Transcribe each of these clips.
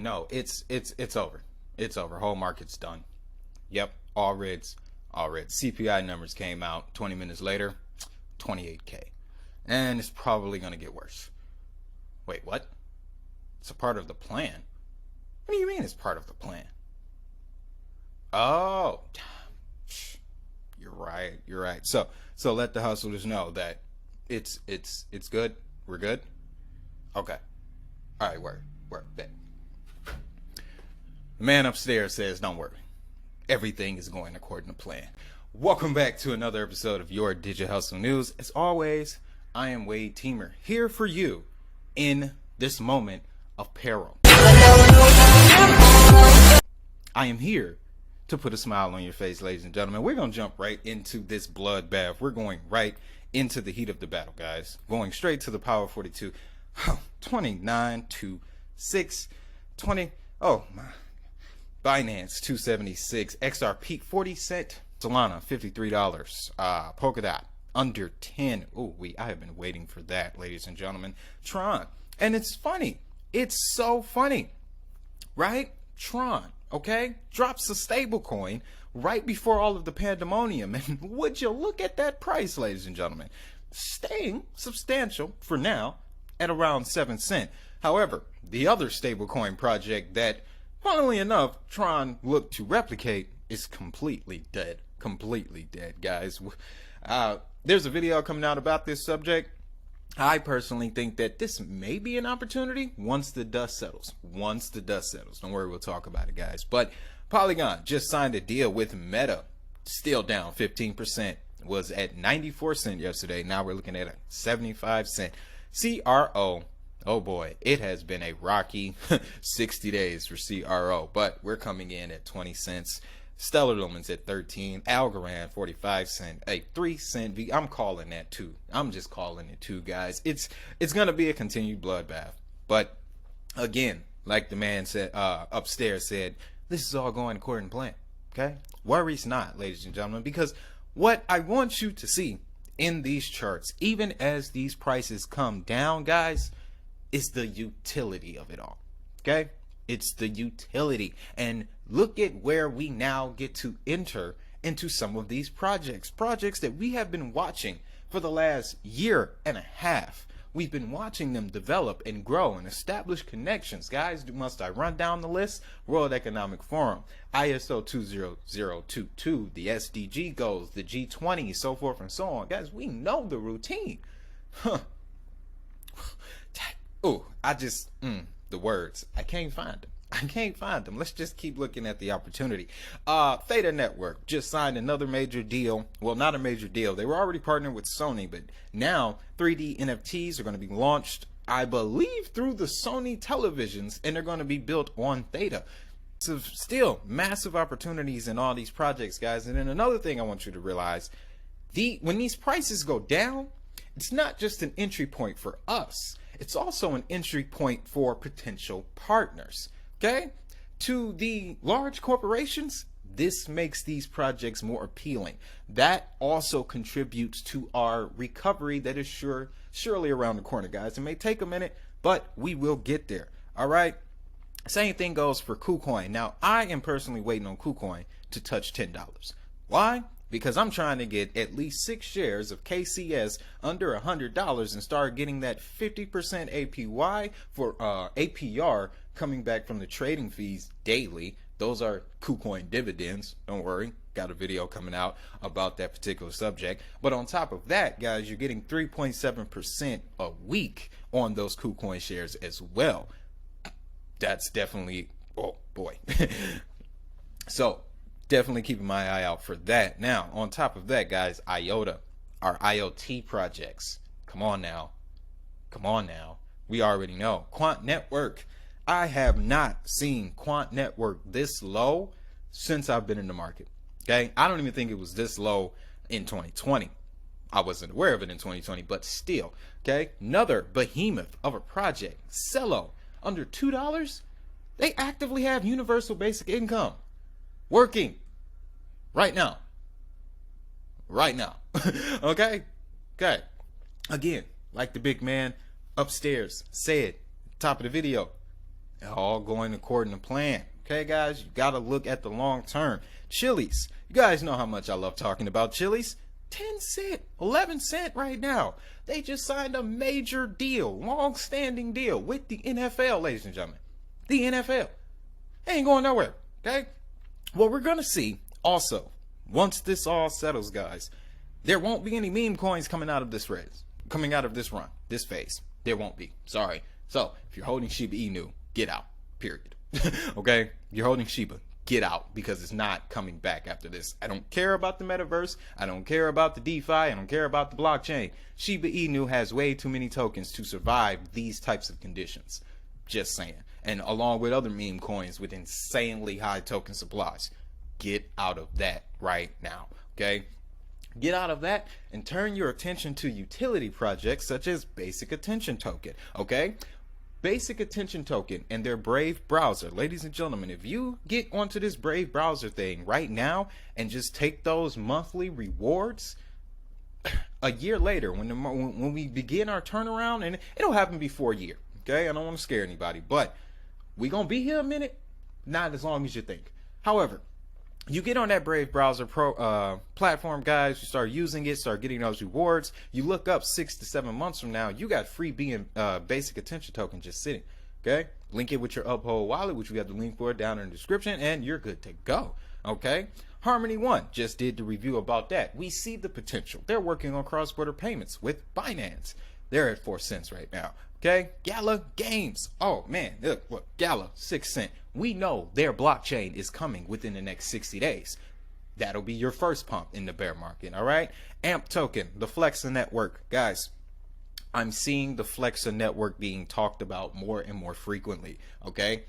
No, it's over. It's over. Whole market's done. Yep, all reds, all reds. CPI numbers came out 20 minutes later, 28K. And it's probably going to get worse. Wait, what? It's a part of the plan? What do you mean it's part of the plan? Oh, you're right. You're right. So let the hustlers know that it's good. We're good. Okay. All right. Word. Bet. The man upstairs says, "Don't worry. Everything is going according to plan." Welcome back to another episode of your Digital Hustle News. As always, I am Wade Teamer, here for you in this moment of peril. I am here to put a smile on your face, ladies and gentlemen. We're going to jump right into this bloodbath. We're going right into the heat of the battle, guys. Going straight to the Power 42. 29 to 6. 20. Oh, my. Binance 276. XRP 40 cent. Solana $53. Polkadot under 10. Oh, I have been waiting for that, ladies and gentlemen. Tron. And it's funny. It's so funny. Right? Tron, okay? Drops a stablecoin right before all of the pandemonium. And would you look at that price, ladies and gentlemen? Staying substantial for now at around 7 cents. However, the other stablecoin project that, funnily enough, Tron looked to replicate is completely dead. Completely dead, guys. There's a video coming out about this subject. I personally think that this may be an opportunity once the dust settles. Once the dust settles. Don't worry, we'll talk about it, guys. But Polygon just signed a deal with Meta. Still down 15%. Was at 94 cents yesterday. Now we're looking at a 75 cent. CRO. Oh boy, it has been a rocky 60 days for CRO. But we're coming in at 20 cents. Stellar Lumens at 13, Algorand 45 cents, a 3 cent V. I'm calling that too. I'm just calling it too, guys. It's gonna be a continued bloodbath. But again, like the man said upstairs said, this is all going according to plan. Okay, worries not, ladies and gentlemen, because what I want you to see in these charts, even as these prices come down, guys, is the utility of it all. Okay. It's the utility. And look at where we now get to enter into some of these projects that we have been watching for the last year and a half. We've been watching them develop and grow and establish connections. Guys, must I run down the list? World Economic Forum, ISO 20022, the SDG goals, the G20, so forth and so on. Guys, we know the routine. Oh, the words. I can't find them. Let's just keep looking at the opportunity. Theta Network just signed another major deal. Well, not a major deal. They were already partnered with Sony, but now 3D NFTs are going to be launched, I believe, through the Sony televisions, and they're going to be built on Theta. So still massive opportunities in all these projects, guys. And then another thing I want you to realize, when these prices go down, it's not just an entry point for us. It's also an entry point for potential partners. Okay? To the large corporations, this makes these projects more appealing. That also contributes to our recovery that is surely around the corner, guys. It may take a minute, but we will get there. All right? Same thing goes for KuCoin. Now, I am personally waiting on KuCoin to touch $10. Why? Because I'm trying to get at least 6 shares of KCS under $100 and start getting that 50% APY for APR coming back from the trading fees daily. Those are KuCoin dividends. Don't worry. Got a video coming out about that particular subject. But on top of that, guys, you're getting 3.7% a week on those KuCoin shares as well. That's definitely, oh boy. So definitely keeping my eye out for that. Now, on top of that, guys, IOTA, our IoT projects. Come on now. We already know. Quant Network. I have not seen Quant Network this low since I've been in the market. Okay? I don't even think it was this low in 2020. I wasn't aware of it in 2020, but still. Okay? Another behemoth of a project. Cello. Under $2. They actively have universal basic income working right now. Okay. Again, like the big man upstairs said, top of the video, all going according to plan. Okay, guys, you got to look at the long term. Chili's, you guys know how much I love talking about Chili's. 10 cent, 11 cent right now. They just signed a major deal, long-standing deal with the NFL, ladies and gentlemen. The NFL. They ain't going nowhere, okay? What we're going to see also, once this all settles, guys, there won't be any meme coins coming out of this race, coming out of this run, this phase. There won't be. Sorry. So, if you're holding Shiba Inu, get out, period. Okay? You're holding Shiba, get out, because it's not coming back after this. I don't care about the metaverse. I don't care about the DeFi. I don't care about the blockchain. Shiba Inu has way too many tokens to survive these types of conditions. Just saying. And along with other meme coins with insanely high token supplies. Get out of that right now. Okay? Get out of that and turn your attention to utility projects such as Basic Attention Token. Okay? Basic Attention Token and their Brave browser. Ladies and gentlemen, if you get onto this Brave browser thing right now and just take those monthly rewards, a year later, when we begin our turnaround, and it'll happen before a year, okay? I don't want to scare anybody, but we gonna be here a minute, not as long as you think. However, you get on that Brave browser platform, guys, you start using it, start getting those rewards. You look up 6 to 7 months from now, you got free Basic Attention Token just sitting, okay? Link it with your Uphold wallet, which we have the link for down in the description, and you're good to go, okay? Harmony One just did the review about that. We see the potential. They're working on cross-border payments with Binance. They're at 4 cents right now, okay? Gala Games, oh man, look, Gala, 6 cents. We know their blockchain is coming within the next 60 days. That'll be your first pump in the bear market, all right? AMP token, the Flexa network. Guys, I'm seeing the Flexa network being talked about more and more frequently, okay?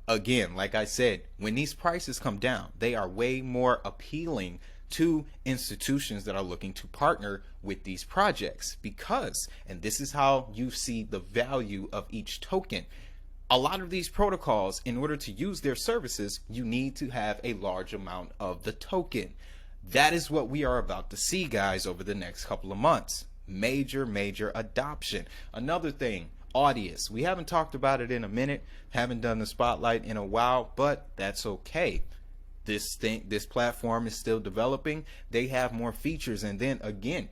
Again, like I said, when these prices come down, they are way more appealing to institutions that are looking to partner with these projects because, and this is how you see the value of each token, a lot of these protocols, in order to use their services, you need to have a large amount of the token. That is what we are about to see, guys, over the next couple of months. Major adoption. Another thing, Audius. We haven't talked about it in a minute, haven't done the spotlight in a while, but that's okay. This platform is still developing. They have more features, and then again,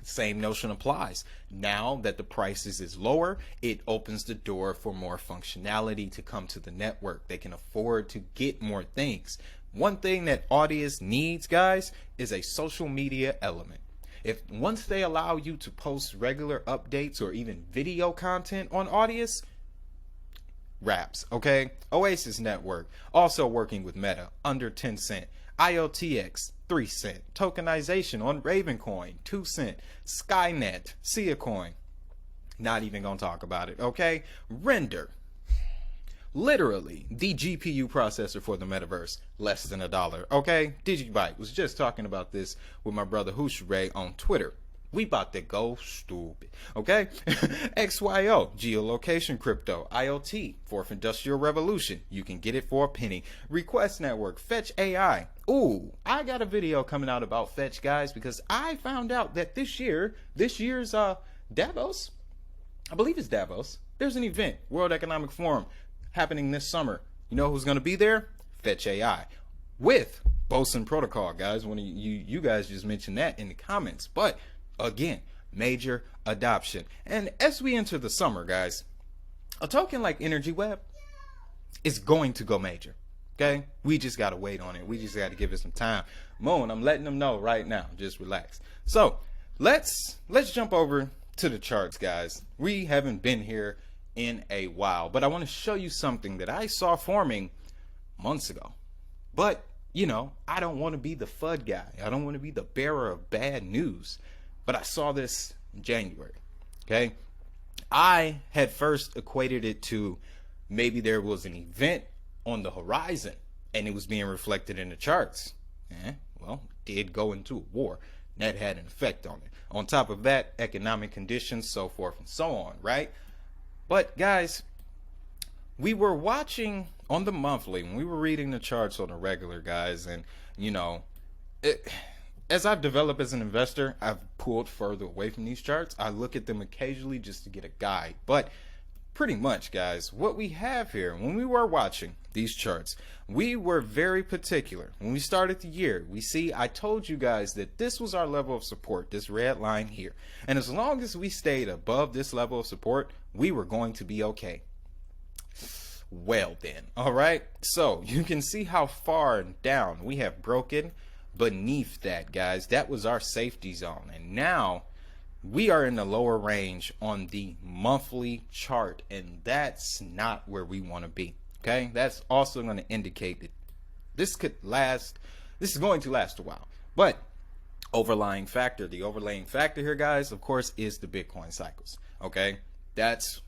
same notion applies. Now that the prices is lower, it opens the door for more functionality to come to the network. They can afford to get more things. One thing that Audius needs, guys, is a social media element. If once they allow you to post regular updates or even video content on Audius, wraps, okay? Oasis Network, also working with Meta, under 10 cent. IOTX, 3 cent. Tokenization on Ravencoin, 2 cent. Skynet, Coin, not even gonna talk about it, okay? Render, literally the GPU processor for the metaverse, less than $1, okay? Digibyte was just talking about this with my brother Hushure on Twitter. We about to go stupid, okay? XYO, geolocation crypto, IoT, fourth industrial revolution. You can get it for a penny. Request network, Fetch AI. Ooh, I got a video coming out about Fetch, guys, because I found out that this year's Davos, I believe it's Davos, there's an event, World Economic Forum, happening this summer. You know who's going to be there? Fetch AI with Boson Protocol, guys. One of you guys just mentioned that in the comments, but again, major adoption. And as we enter the summer, guys, a token like Energy Web is going to go major. Okay? We just got to wait on it. We just got to give it some time. Moon, I'm letting them know right now. Just relax. So let's jump over to the charts, guys. We haven't been here in a while, but I want to show you something that I saw forming months ago. But, you know, I don't want to be the FUD guy. I don't want to be the bearer of bad news. But I saw this in January, okay? I had first equated it to maybe there was an event on the horizon and it was being reflected in the charts. Well, it did go into a war. That had an effect on it. On top of that, economic conditions, so forth and so on, right? But guys, we were watching on the monthly, when we were reading the charts on the regular, guys, and you know, as I've developed as an investor, I've pulled further away from these charts. I look at them occasionally just to get a guide. But pretty much, guys, what we have here, when we were watching these charts, we were very particular. When we started the year, I told you guys that this was our level of support, this red line here. And as long as we stayed above this level of support, we were going to be okay. Well then, all right. So you can see how far down we have broken beneath that, guys. That was our safety zone. And now we are in the lower range on the monthly chart, and that's not where we want to be. Okay, that's also going to indicate that this is going to last a while. But the overlaying factor here, guys, of course, is the Bitcoin cycles. Okay, that's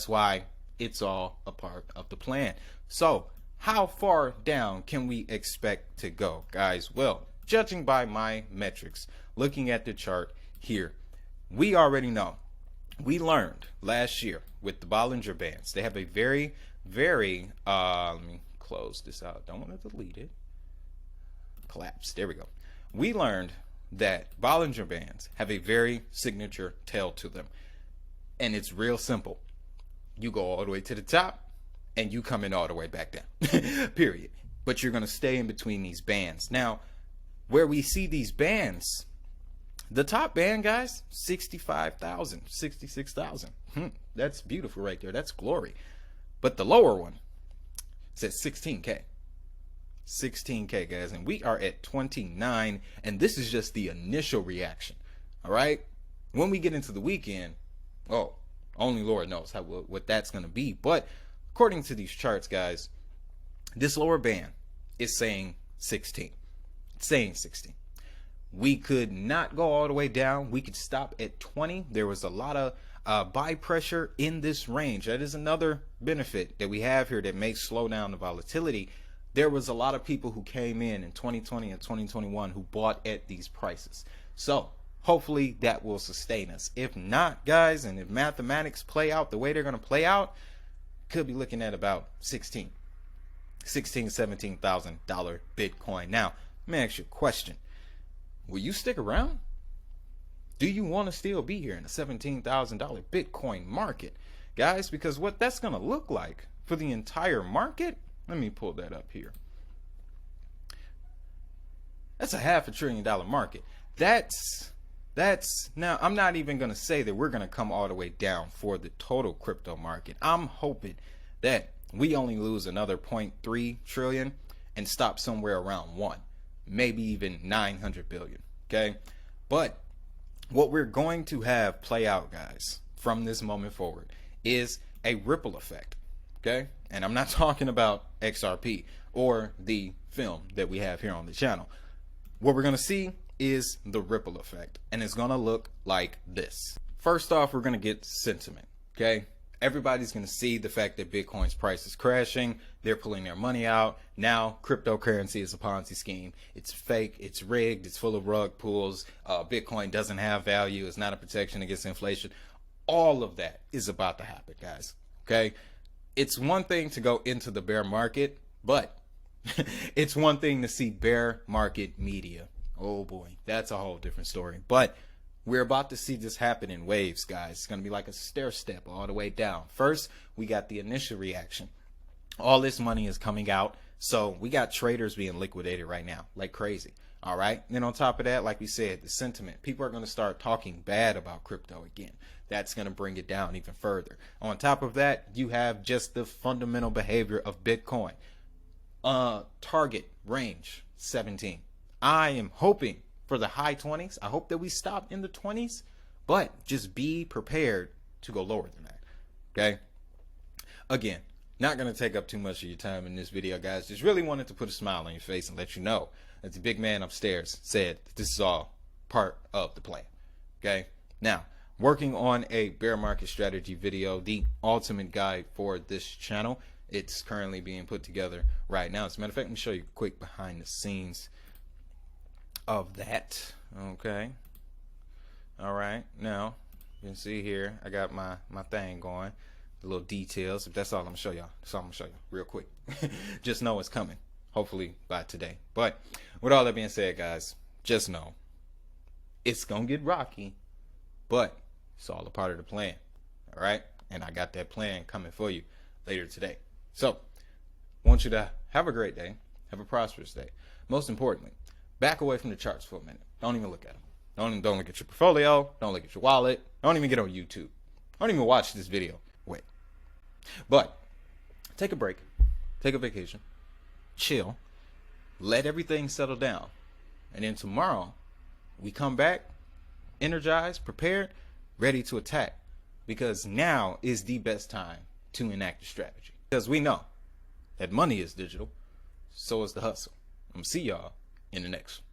why it's all a part of the plan. So how far down can we expect to go, guys? Well, judging by my metrics, looking at the chart here, we already know. We learned last year with the Bollinger Bands. They have a very let me close this out. Don't want to delete it. Collapse. There we go. We learned that Bollinger Bands have a very signature tail to them. And it's real simple. You go all the way to the top and you come in all the way back down. Period. But you're going to stay in between these bands. Now, where we see these bands, the top band, guys, 65,000, 66,000. That's beautiful right there. That's glory. But the lower one says 16K. 16K, guys. And we are at 29. And this is just the initial reaction. All right. When we get into the weekend, oh, only Lord knows what that's going to be. But according to these charts, guys, this lower band is saying 16. It's saying 16. We could not go all the way down. We could stop at 20. There was a lot of buy pressure in this range. That is another benefit that we have here that may slow down the volatility. There was a lot of people who came in 2020 and 2021 who bought at these prices. So hopefully that will sustain us. If not, guys, and if mathematics play out the way they're going to play out, could be looking at about $17,000 Bitcoin. Now, let me ask you a question. Will you stick around? Do you want to still be here in a $17,000 Bitcoin market, guys? Because what that's going to look like for the entire market, let me pull that up here. That's a $500 billion market. That's now, I'm not even going to say that we're going to come all the way down for the total crypto market. I'm hoping that we only lose another 0.3 trillion and stop somewhere around 1, maybe even 900 billion. Okay. But what we're going to have play out, guys, from this moment forward is a ripple effect. Okay. And I'm not talking about XRP or the film that we have here on the channel. What we're going to see is the ripple effect, and it's going to look like this. First off, we're going to get sentiment. Okay. Everybody's going to see the fact that Bitcoin's price is crashing. They're pulling their money out. Now, cryptocurrency is a Ponzi scheme. It's fake. It's rigged. It's full of rug pulls. Bitcoin doesn't have value. It's not a protection against inflation. All of that is about to happen, guys. Okay. It's one thing to go into the bear market, but it's one thing to see bear market media. Oh boy, that's a whole different story. But we're about to see this happen in waves, guys. It's going to be like a stair step all the way down. First, we got the initial reaction. All this money is coming out. So we got traders being liquidated right now like crazy. All right. And then on top of that, like we said, the sentiment. People are going to start talking bad about crypto again. That's going to bring it down even further. On top of that, you have just the fundamental behavior of Bitcoin. Target range 17. I am hoping for the high 20s. I hope that we stop in the 20s, but just be prepared to go lower than that. Okay. Again, not going to take up too much of your time in this video, guys. Just really wanted to put a smile on your face and let you know that the big man upstairs said that this is all part of the plan. Okay. Now, working on a bear market strategy video, the ultimate guide for this channel. It's currently being put together right now. As a matter of fact, let me show you a quick behind the scenes of that. Okay. All right. Now, you can see here, I got my thing going. The little details. If that's all I'm going to show y'all. That's all I'm going to show you real quick. Just know it's coming. Hopefully by today. But with all that being said, guys, just know it's going to get rocky, but it's all a part of the plan. All right. and I got that plan coming for you later today. So, want you to have a great day, have a prosperous day. Most importantly, back away from the charts for a minute. Don't even look at them. Don't look at your portfolio. Don't look at your wallet. Don't even get on YouTube. Don't even watch this video. Wait. But take a break. Take a vacation. Chill. Let everything settle down. And then tomorrow, we come back, energized, prepared, ready to attack. Because now is the best time to enact a strategy. Because we know that money is digital, so is the hustle. I'm going to see y'all in the next one.